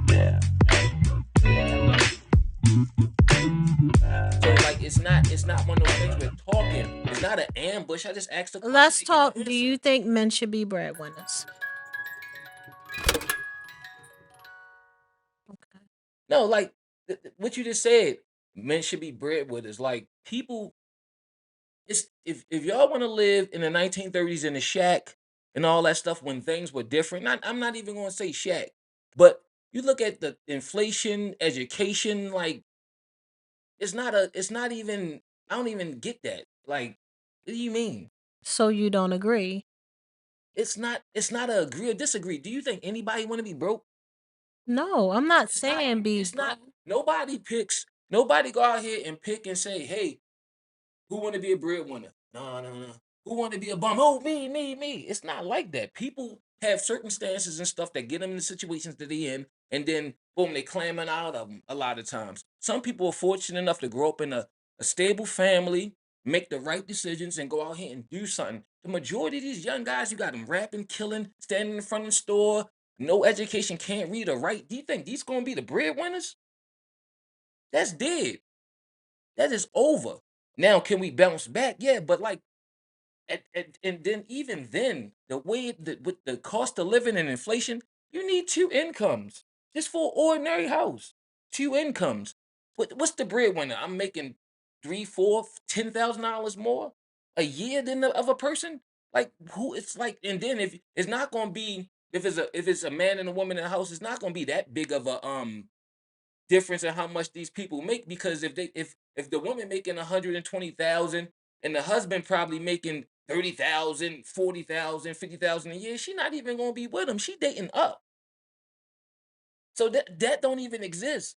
Yeah. So like it's not one of those things we're talking. It's not an ambush. I just asked the question Let's to get talk. an Do answer. you think men should be breadwinners? Okay. No, like what you just said, men should be breadwinners. Like people, it's if y'all want to live in the 1930s in the shack and all that stuff when things were different. I'm not even going to say shack, but you look at the inflation, education, like it's not even. I don't even get that. Like, what do you mean? So you don't agree? It's not a agree or disagree. Do you think anybody want to be broke? No, I'm not It's not. saying be It's not. broke. Nobody picks. Nobody go out here and pick and say, "Hey, who want to be a breadwinner?" No, no, no. Who want to be a bum? Oh, me, me, me. It's not like that. People have circumstances and stuff that get them in the situations that they in, and then boom, they clamming out of them a lot of times. Some people are fortunate enough to grow up in a stable family, make the right decisions, and go out here and do something. The majority of these young guys, you got them rapping, killing, standing in front of the store, no education, can't read or write. Do you think these gonna be the breadwinners? That's dead. That is over. Now, can we bounce back? Yeah, but like and then even then, the way with the cost of living and inflation, you need two incomes just for an ordinary house. Two incomes. What's the breadwinner? I'm making three, four, $10,000 more a year than the other person. Like who? It's like, and then if it's not gonna be if it's a man and a woman in the house, it's not gonna be that big of a difference in how much these people make because if the woman making 120,000 and the husband probably making 30,000, 40,000, 50,000 a year, she not even gonna be with him. She dating up. So that don't even exist.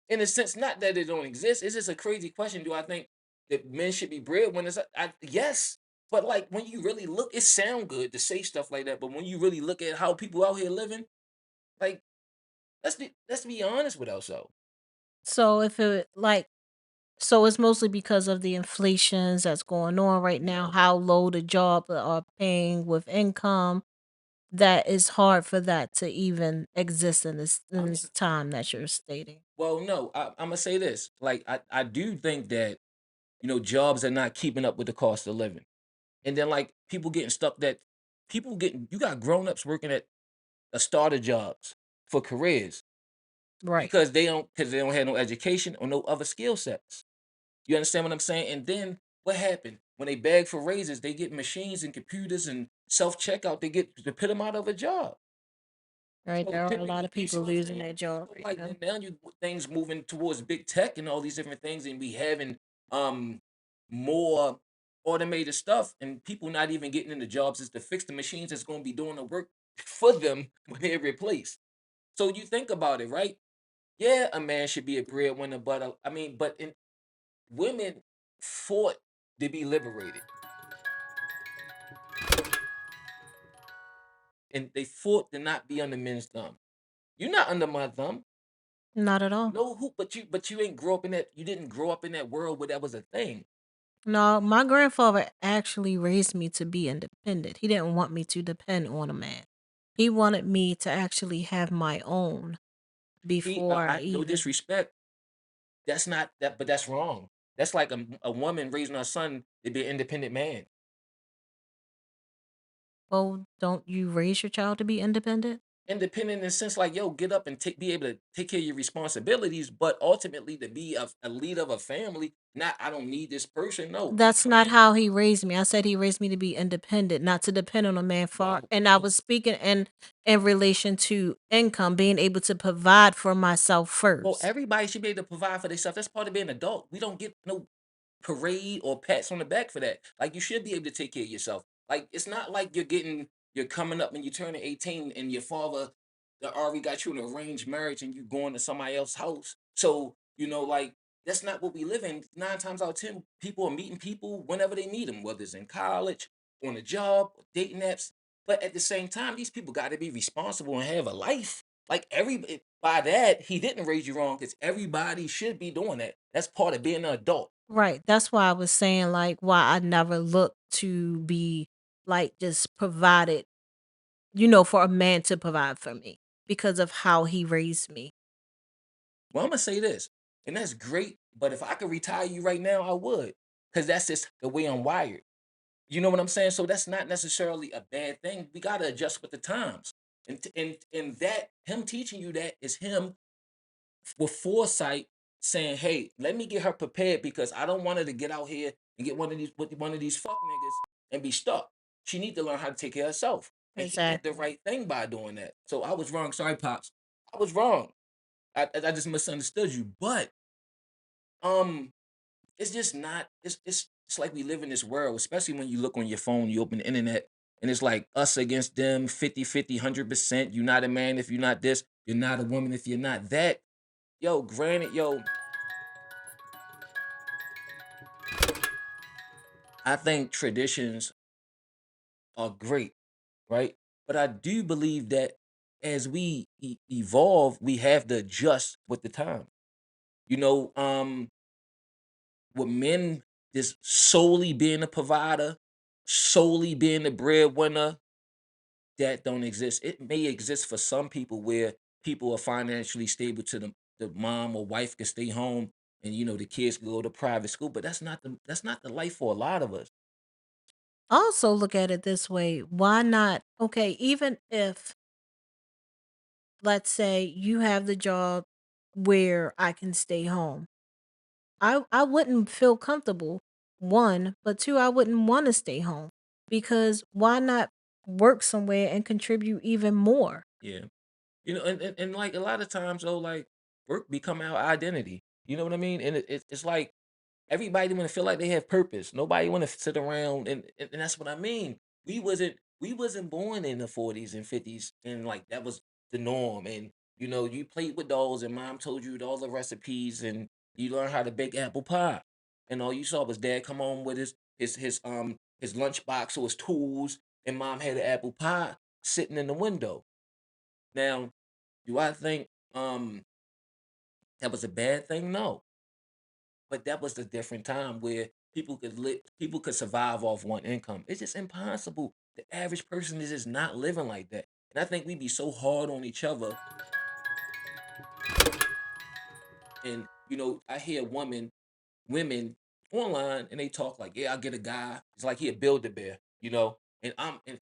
In a sense, not that it don't exist. It's just a crazy question. Do I think that men should be breadwinners? Yes. But like when you really look, it sound good to say stuff like that. But when you really look at how people out here living, like let's be honest with ourselves. So if it like so it's mostly because of the inflations that's going on right now, how low the job are paying with income, that is hard for that to even exist in this time that you're stating. Well, no, I'm gonna say this. Like, I do think that jobs are not keeping up with the cost of living, and then like people getting stuck. That people getting you got grown ups working at a starter jobs for careers Right. because they don't have no education or no other skill sets. You understand what I'm saying? And then what happened when they beg for raises? They get machines and computers and self checkout. They get to put them out of a job. Right. So There are a lot typically, of you see people what I'm losing saying? their job So right like now. then now you things moving towards big tech and all these different things, and we having um more automated stuff, and people not even getting into jobs is to fix the machines that's going to be doing the work for them when they're replaced. So you think about it, right? Yeah, a man should be a breadwinner, but I mean, women fought to be liberated, and they fought to not be under men's thumb. You're not under my thumb. Not at all. No who but you ain't grow up in that you didn't grow up in that world where that was a thing. No, my grandfather actually raised me to be independent. He didn't want me to depend on a man. He wanted me to actually have my own He before I I no even. disrespect. That's not that but that's wrong. That's like a woman raising her son to be an independent man. Well, don't you raise your child to be independent? Independent in the sense like, yo, get up and be able to take care of your responsibilities, but ultimately to be a leader of a family, not I don't need this person. No, he That's come not in. how he raised me. I said he raised me to be independent, not to depend on a man for. Well, And I was speaking in relation to income, being able to provide for myself well, first. everybody should be able to provide for themselves. That's part of being an adult. We don't get no parade or pats on the back for that. Like you should be able to take care of yourself. Like it's not like you're coming up and you're turning 18 and your father already got you in an arranged marriage and you going to somebody else's house. So, like that's not what we live in. Nine times out of ten, people are meeting people whenever they meet them, whether it's in college, on a job, dating apps. But at the same time, these people got to be responsible and have a life. Like by that, he didn't raise you wrong because everybody should be doing that. That's part of being an adult. Right. That's why I was saying like why I never looked to be like just provided for a man to provide for me because of how he raised me. Well, I'm gonna say this, and that's great. But if I could retire you right now, I would, because that's just the way I'm wired. You know what I'm saying? So that's not necessarily a bad thing. We gotta adjust with the times, and that him teaching you that is him with foresight saying, "Hey, let me get her prepared because I don't want her to get out here and get one of these with one of these fuck niggas and be stuck. She need to learn how to take care of herself." And he did the Exactly. right thing by doing that. So I was wrong. Sorry, pops. I was wrong. I just misunderstood you. But um, it's just not. It's like we live in this world, especially when you look on your phone, you open the internet, and it's like us against them, 50-50, 100%. You're not a man if you're not this. You're not a woman if you're not that. Yo, granted, yo, I think traditions are great, right? But I do believe that as we evolve, we have to adjust with the time. You know, with men just solely being a provider, solely being the breadwinner, that don't exist. It may exist for some people where people are financially stable to the mom or wife can stay home and the kids can go to private school, but that's not the life for a lot of us. Also, look at it this way. Why not? Okay, even if, let's say, you have the job where I can stay home, I wouldn't feel comfortable, one, but two, I wouldn't want to stay home because why not work somewhere and contribute even more? Yeah. And like a lot of times though, like work become our identity. You know what I mean? And it's like everybody want to feel like they have purpose. Nobody want to sit around, and that's what I mean. We wasn't born in the 40s and 50s, and like that was the norm. And you played with dolls, and mom told you all the recipes, and you learned how to bake apple pie. And all you saw was dad come home with his lunchbox or his tools, and mom had an apple pie sitting in the window. Now, do I think that was a bad thing? No, but that was a different time where people could survive off one income. It's just impossible. The average person is just not living like that. And I think we be so hard on each other. And I hear women online and they talk like, yeah, I'll get a guy. It's like he a build a bear. And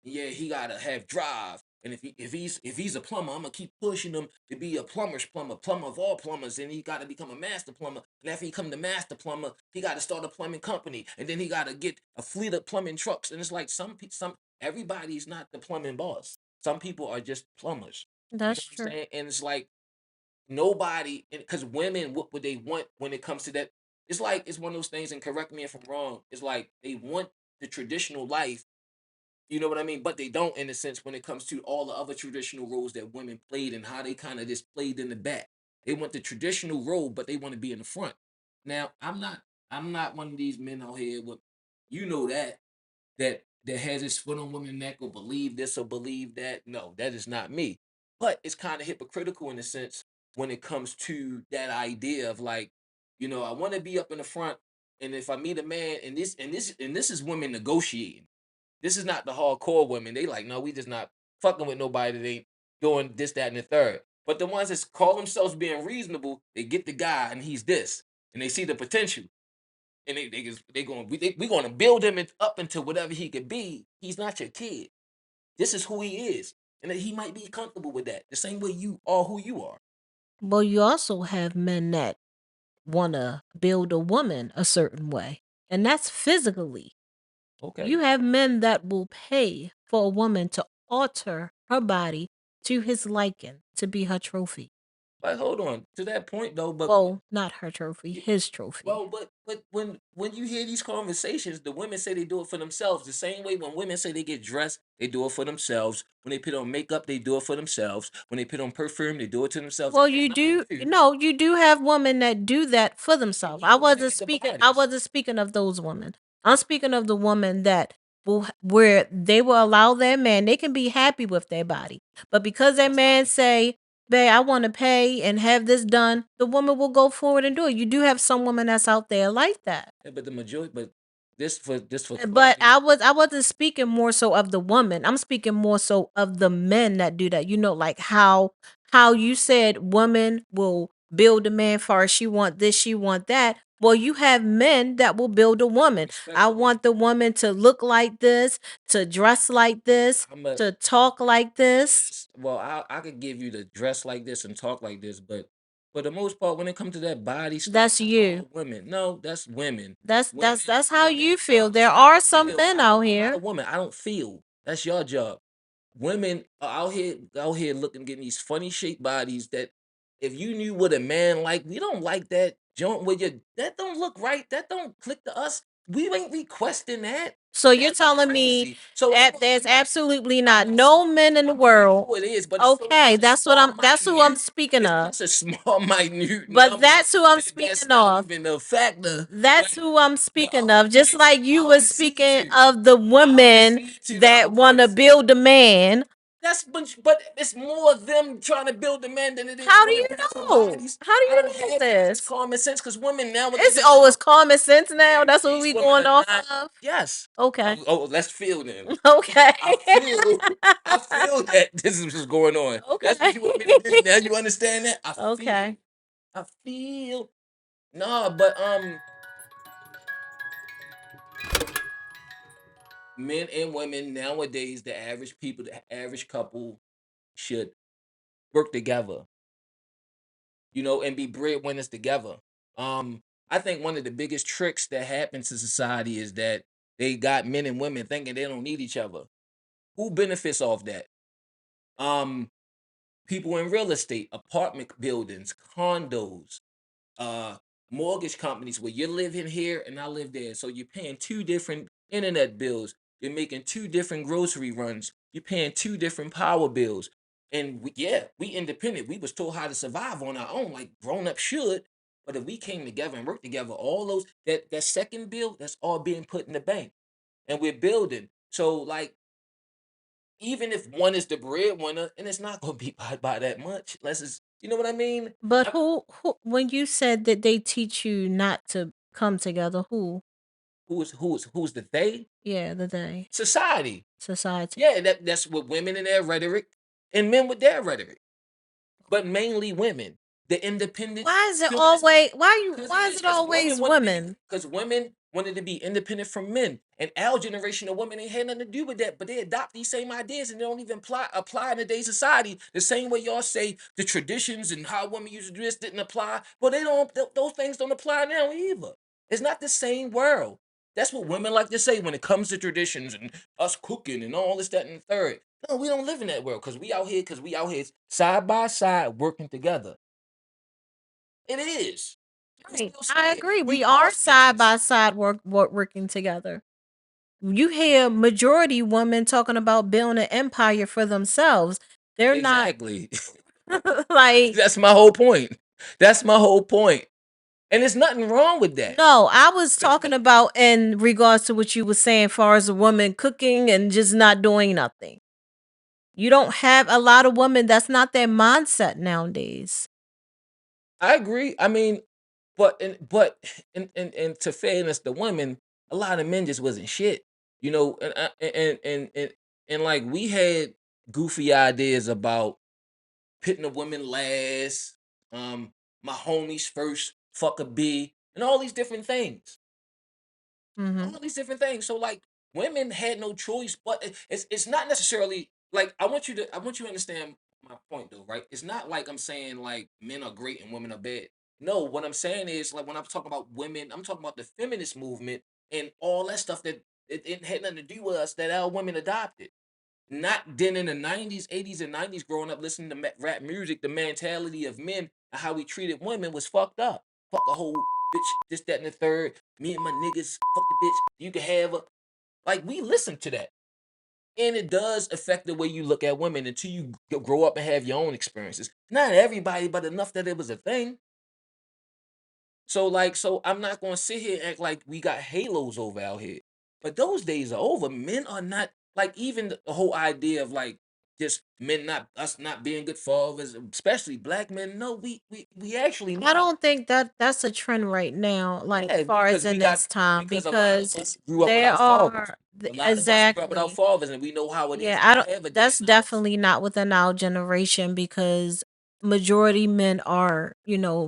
yeah, he gotta have drive. And if he's a plumber, I'm gonna keep pushing him to be a plumber of all plumbers, and he gotta become a master plumber. And after he become the master plumber, he gotta start a plumbing company, and then he gotta get a fleet of plumbing trucks. And it's like some everybody's not the plumbing boss. Some people are just plumbers. You know That's what I'm true. saying? And it's like nobody, because women, what would they want when it comes to that? It's like it's one of those things, and correct me if I'm wrong. It's like they want the traditional life, you know what I mean? But they don't, in a sense, when it comes to all the other traditional roles that women played and how they kind of just played in the back. They want the traditional role, but they want to be in the front. Now, I'm not one of these men out here with, that has his foot on women's neck or believe this or believe that. No, that is not me. But it's kind of hypocritical in a sense when it comes to that idea of like, I want to be up in the front, and if I meet a man, and this is women negotiating. This is not the hardcore women. They like, no, we just not fucking with nobody that ain't doing this, that, and the third. But the ones that call themselves being reasonable, they get the guy and he's this, and they see the potential, and we gonna build him up into whatever he could be. He's not your kid. This is who he is, and that he might be comfortable with that. The same way you are who you are. Well, you also have men that want to build a woman a certain way, and that's physically. Okay, You have men that will pay for a woman to alter her body to his liking to be her trophy. but hold on to that point though. But Well, not her trophy, you, his trophy. well, but when you hear these conversations, the women say they do it for themselves. The same way when women say they get dressed, they do it for themselves. When they put on makeup, they do it for themselves. When they put on perfume, they do it to themselves. Well, It has you nothing do to do. no, you do have women that do that for Yeah, themselves. we gonna look at the I bodies. wasn't speaking of those women. I'm speaking of the woman that where they will allow their man, they can be happy with their body. But because their That's not man the say, "Babe, I want to pay and have this done," the woman will go forward and do it. You do have some women that's out there like that. yeah, but the majority. this for But clarity. I wasn't speaking more so of the woman. I'm speaking more so of the men that do that. You know, like how you said women will build a man for her. She want this, she want that. Well, you have men that will build a woman. I Respectfully, want the woman to look like this, to dress like this, I'm a to talk like this. well, I could give you the dress like this and talk like this, but for the most part, when it comes to that body stuff, That's that's you. all women. No, that's women. Women, That's how women. you No, feel. There it's not. are I some feel. men out I'm not a here. woman. I don't feel. That's your job. Women are out here looking, getting these funny shaped bodies that if you knew what a man like, we don't like that joint with your that don't look right. That don't click to us. We ain't requesting that. So you're That's telling me crazy. So I'm not, there's absolutely I'm not not saying no men in the I world. know it is, but it's so Okay, such a small that's who I'm minute. speaking It's of. such a small minute But number that's who I'm that that's speaking not of. even a factor. That's Like who I'm the speaking other of. Just point, like you I'll was concede speaking to. of the I'll women concede to the other that want to points. build a man. That's but it's more of them trying to build a man than it is How do women you beautiful know? bodies. How do I you don't know have to. It's this? common sense because women nowadays It's are oh, not. it's common sense now. That's what These we women going are off not. of. Yes. Okay. Let's feel then. Okay. I feel. I feel that this is what's going on. That's what Okay. you want me to do. Now you understand that? I feel. Okay. I feel. No, but men and women nowadays, the average people, the average couple should work together, and be breadwinners together. I think one of the biggest tricks that happens to society is that they got men and women thinking they don't need each other. Who benefits off that? Um, People in real estate, apartment buildings, condos, uh mortgage companies where you're living here and I live there. So you're paying two different internet bills. You're making two different grocery runs. You're paying two different power bills. And we independent. We was told how to survive on our own, like grown up should. But if we came together and worked together, all those that second bill, that's all being put in the bank. And we're building. So like even if one is the breadwinner, and it's not gonna be by that much, unless it's you know what I mean? But who when you said that they teach you not to come together, who? Who's the they? Yeah, the they. Society. Society. Yeah, that's what women in their rhetoric and men with their rhetoric, but mainly women. The independent Why is it feminist always because it why is is it because women always wanted to be women? because women wanted to be independent from men, and our generation of women ain't had nothing to do with that. But they adopt these same ideas and they don't even apply in today's society the same way y'all say the traditions and how women used to do this didn't apply. Well, they don't. Those things don't apply now either. It's not the same world. That's what women like to say when it comes to traditions and us cooking and all this, that, and the third. No, we don't live in that world because we out here side by side working together. It is. You can Right. still say I it. agree. We We are are side species. by side working together. You hear majority women talking about building an empire for themselves. They're not Exactly. like That's my whole point. That's my whole point. And there's nothing wrong with that. no, I was talking about in regards to what you were saying, far as a woman cooking and just not doing nothing. You don't have a lot of women. That's not their mindset nowadays. I agree. I mean, but to fairness, the women, a lot of men just wasn't shit. And like we had goofy ideas about putting the women last, my homies first, fuck a B, and all these different things. Hmm. All these different things. So like women had no choice, but it's not necessarily like I want you to understand my point though, right? It's not like I'm saying like men are great and women are bad. No, what I'm saying is like when I'm talking about women, I'm talking about the feminist movement and all that stuff that it had nothing to do with us that our women adopted. Not then in the 90s, 80s, and 90s, growing up listening to rap music, the mentality of men and how we treated women was fucked up. Fuck a whole bitch, this, that, and the third. Me and my niggas, fuck the bitch. You can have her. Like, we listen to that. And it does affect the way you look at women until you grow up and have your own experiences. Not everybody, but enough that it was a thing. So I'm not gonna sit here and act like we got halos over out here. But those days are over. Men are not like even the whole idea of like just men not us not being good fathers, especially black men. No, we actually I not. don't think that that's a trend right now, like Yeah, far as because we in got this time, because a lot of because us grew up there without fathers. are A lot of us grew up without exactly. fathers, and we know how it is Yeah, to I not don't. have a dad That's in the house. definitely not within our generation because majority men are,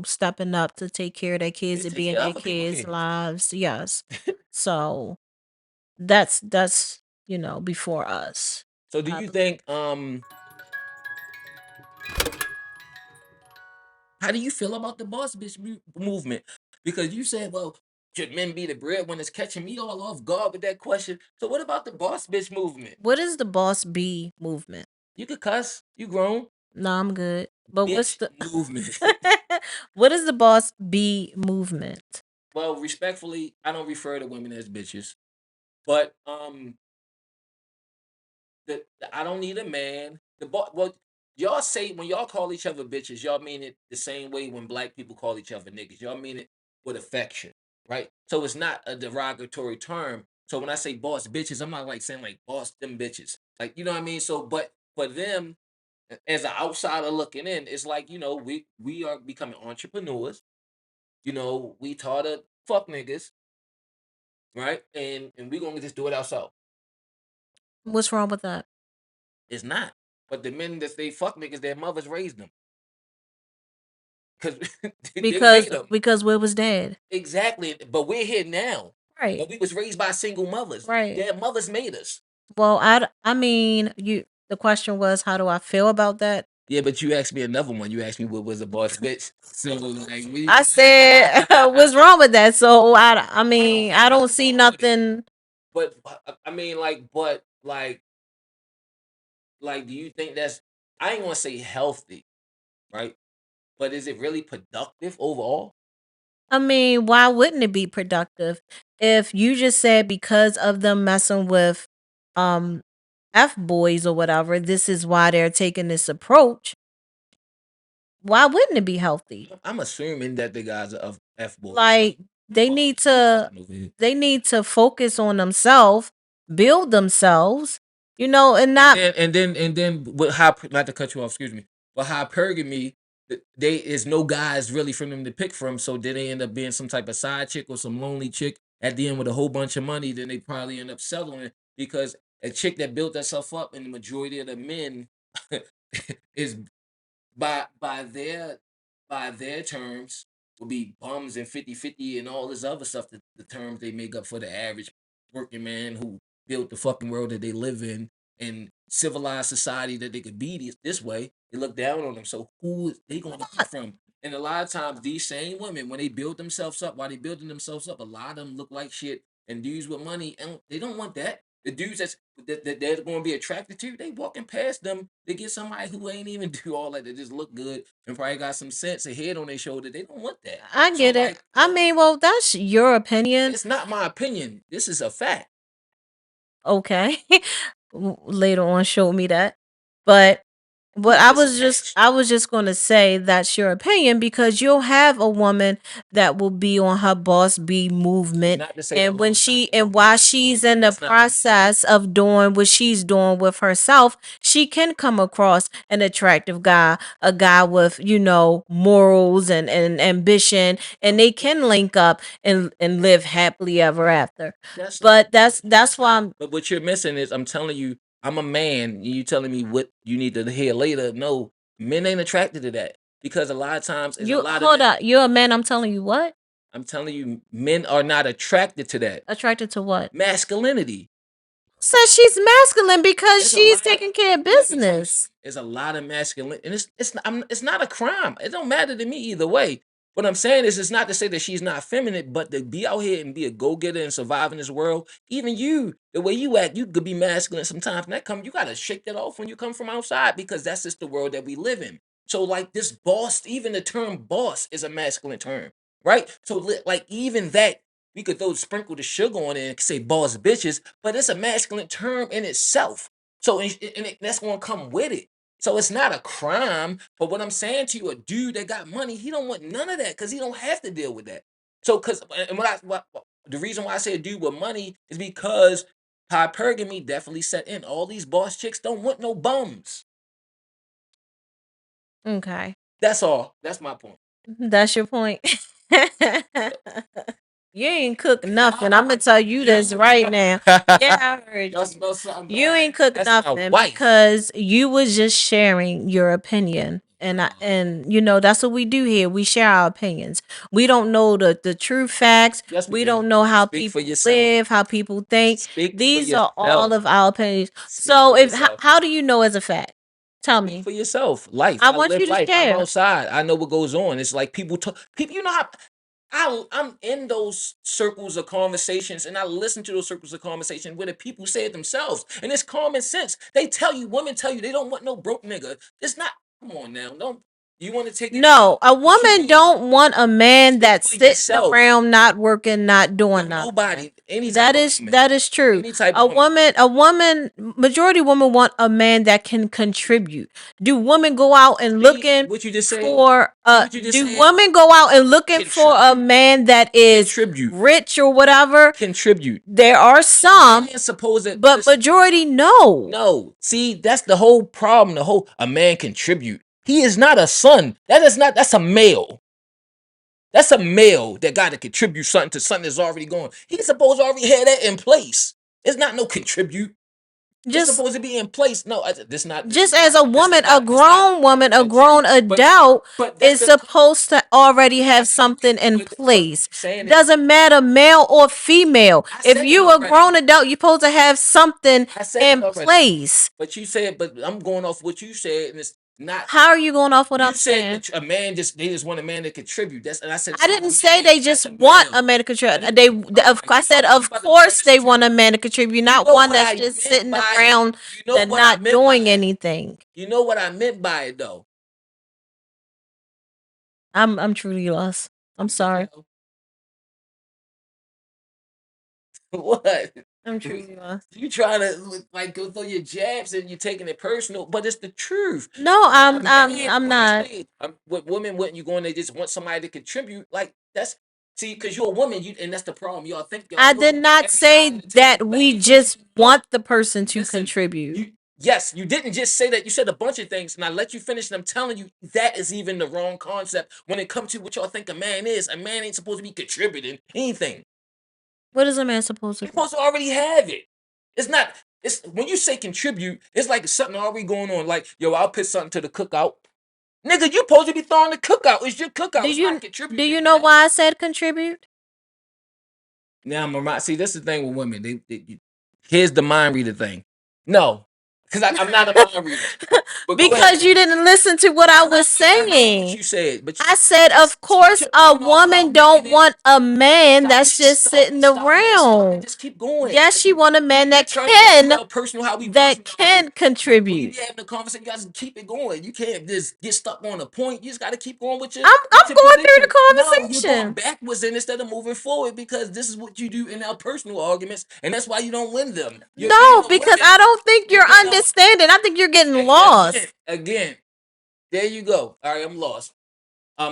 stepping up to take care of their They kids and take be in care of their other people's kids' kids. lives. Yes, so that's before us. So, do I you believe. think how do you feel about the boss bitch movement? Because you said, well, should men be the breadwinners? Catching me all off guard with that question. So, what about the boss bitch movement? What is the boss B movement? You could cuss. You grown. No, I'm good. But what's Bitch the movement. what is the boss B movement? Well, respectfully, I don't refer to women as bitches, but I don't need a man. Well, y'all say when y'all call each other bitches, y'all mean it the same way when black people call each other niggas. Y'all mean it with affection, right? So it's not a derogatory term. So when I say boss bitches, I'm not like saying like boss them bitches, like you know what I mean. So, but for them, as an outsider looking in, it's like we are becoming entrepreneurs. We taught to fuck niggas, right? And we gonna just do it ourselves. What's wrong with that? It's not. But the men that they fuck niggas, their mothers raised them because they Because made them because we was dead. exactly. But we're here now. Right. But we was raised by single mothers. Right. Their mothers made us. Well, I mean, the question was how do I feel about that? Yeah, but you asked me another one. You asked me what was a boss bitch. So like, I said what's wrong with that? So I mean, I don't see nothing. but I mean, like, do you think that's? I ain't want to say healthy, right? But is it really productive overall? I mean, why wouldn't it be productive if you just said because of them messing with um F boys or whatever, this is why they're taking this approach. Why wouldn't it be healthy? I'm assuming that the guys are of F boys. Like they need to they need to focus on themselves, build themselves, and And not. then with high not to cut you off, excuse me. But hypergamy, they is no guys really for them to pick from. So then they end up being some type of side chick or some lonely chick at the end with a whole bunch of money. Then they probably end up settling because a chick that built herself up, and the majority of the men is by their terms will be bums and 50-50 and all this other stuff, the terms they make up for the average working man who built the fucking world that they live in and civilized society that they could be this way. They look down on them. So who is they going to come from? And a lot of times these same women, when they build themselves up, while they building themselves up, a lot of them look like shit, and dudes with money, and they don't want that. The dudes that they're going to be attracted to, they walking past them. They get somebody who ain't even do all that. They just look good and probably got some sense, a head on their shoulder. They don't want that. I So get it. like, I mean, well, that's your opinion. it's not my opinion. This is a fact. Okay. Later on showed me that. But I'm what I was just disattached. I was just going to say that's your opinion because you'll have a woman that will be on her boss B movement, Not to say that and when woman not she on and her while boss she's movement. in the That's not what I'm saying. process of doing what she's doing with herself, she can come across an attractive guy, a guy with, morals and ambition, and they can link up and live happily ever after. That's But that's why but what you're missing is I'm telling you, I'm a man. And you telling me what you need to hear later. No, men ain't attracted to that because a lot of times there's a you lot of hold men. up. You're a man. I'm telling you what. I'm telling you, men are not attracted to that Attracted to what? masculinity. Says she's masculine because There's a she's lot. taking care of Let me tell you, business. there's a lot of masculine, and it's not a crime. It don't matter to me either way. What I'm saying is, it's not to say that she's not feminine, but to be out here and be a go getter and survive in this world. Even you, the way you act, you could be masculine sometimes. And you gotta shake that off when you come from outside because that's just the world that we live in. So like this boss, even the term boss is a masculine term, right? So like even that we could throw sprinkle the sugar on it and say boss bitches, but it's a masculine term in itself. So that's gonna come with it. So it's not a crime. But what I'm saying to you, a dude that got money, he don't want none of that because he don't have to deal with that. So because and the reason why I say a dude with money is because hypergamy definitely set in. All these boss chicks don't want no bums. Okay. That's all. That's my point. That's your point. You ain't cook nothing. I'm gonna tell you this right now. Yeah, I heard Y'all you. smell something You bad. ain't cook That's my nothing wife. because you was just sharing your opinion. And you know that's what we do here. We share our opinions. We don't know the true facts. Yes, we We do. don't know how Speak for people yourself. live, how people think. Speak for These are all yourself. of our opinions. Speak So for if how, yourself. how do you know as a fact? Tell Speak me. for yourself. Life. I I want you live to life. I'm share. outside. I know what goes on. It's like people talk. People, you know how I'm in those circles of conversations, and I listen to those circles of conversation where the people say it themselves, and it's common sense. They tell you, women tell you, they don't want no broke nigga. It's not. Come on now, don't. You want to take it? No, a What you woman mean? don't want a man Speak that's for sitting yourself. around not working, not doing nothing. Nobody, any type That of is woman, that is true. any type A of woman. woman, majority of women want a man that can contribute. Do women go out and See looking what you just said. for See what you just do said. women go out and looking for a man that is Contribute. rich or whatever? Contribute. There are some, Man supposed to, but majority no. no. See, that's the whole problem. The whole a man contribute. He is not a son. That is not. That's a male. That's a male that got to contribute something to something that's already going. He's supposed to already have that in place. It's not no contribute. It's Just supposed to be in place. No, this not. just as a woman, a grown woman, a grown adult is supposed to already have something in place. Doesn't matter male or female. If you a grown adult, you're supposed to have something in place. But you said, but I'm going off what you said, and it's not. How are you going off what You I'm saying? said a man they just want a man to contribute. That's and I said I didn't say they just want a man to contribute. I said of course they want a man to contribute, not one that's just sitting around and not doing anything. You know what I meant by it though. I'm truly lost. I'm sorry. What? I'm truly lost. You trying to like go through your jabs and you're taking it personal, but it's the truth. No, I'm not. What women wouldn't you going? They just want somebody to contribute. Like that's see, because you're a woman, and that's the problem. Y'all think y'all. I did not say that we just want the person to contribute. Yes, you didn't just say that. You said a bunch of things, and I let you finish. And I'm telling you, that is even the wrong concept when it comes to what y'all think a man is. A man ain't supposed to be contributing anything. What is a man supposed to He's do? supposed to already have it. It's not. It's when you say contribute, it's like something already going on. Like, yo, I'll put something to the cookout. Nigga, you supposed to be throwing the cookout. It's your cookout. Do you know why I said contribute? Now I'm see. That's the thing with women. Here's the mind reader thing. No, because I'm not a mind reader. Because you didn't listen to what I was saying. You said, but I said, of course, a woman don't want a man that's just sitting around. Just keep going. Yes, she want a man that can contribute. You having a conversation, you guys keep it going. You can't just get stuck on a point. You just got to keep going with your. I'm going through the conversation. No, you're going backwards instead of moving forward because this is what you do in our personal arguments, and that's why you don't win them. No, because I don't think you're understanding. I think you're getting lost. Again, there you go. All right, I'm lost.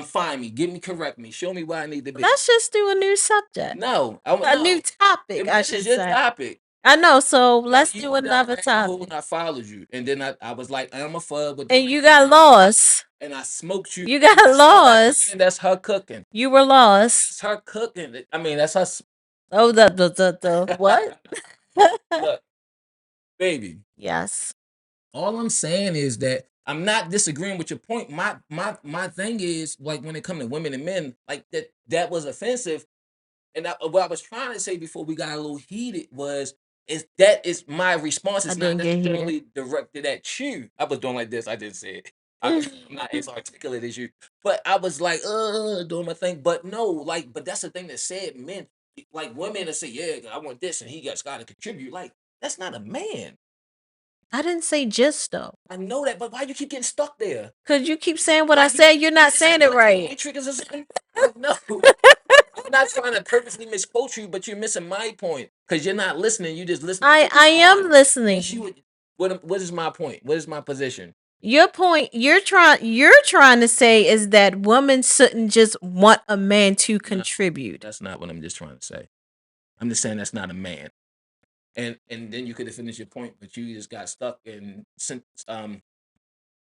Find me, get me, correct me, show me where I need to be. Let's just do a new subject. No, a new topic. I should say. Topic. I know. So let's do another topic. I followed you, and then I was like, I'm a fud with. And you got lost. And I smoked you. You got lost. And that's her cooking. You were lost. It's her cooking. I mean, that's her. Oh, the what? Look, baby. Yes. All I'm saying is that I'm not disagreeing with your point. My thing is like when it comes to women and men, like that was offensive. And what I was trying to say before we got a little heated is my response is not necessarily directed at you. I was doing like this. I didn't say it. I'm not as articulate as you, but I was like, doing my thing. But no, like, but that's the thing that said men, like women that say, yeah, I want this, and he got to contribute. Like, that's not a man. I didn't say just though. I know that, but why you keep getting stuck there? Because you keep saying what I said. You're not saying it right. No. I'm not trying to purposely misquote you, but you're missing my point because you're not listening. You just listen. I am listening. What is my point? What is my position? Your point you're trying to say is that women shouldn't just want a man to contribute. That's not what I'm just trying to say. I'm just saying that's not a man. and then you could have finished your point, but you just got stuck in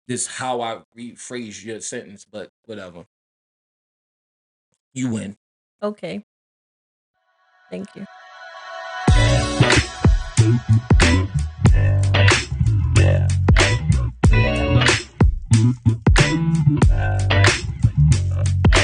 this how I rephrase your sentence. But whatever, you win. Okay. Thank you.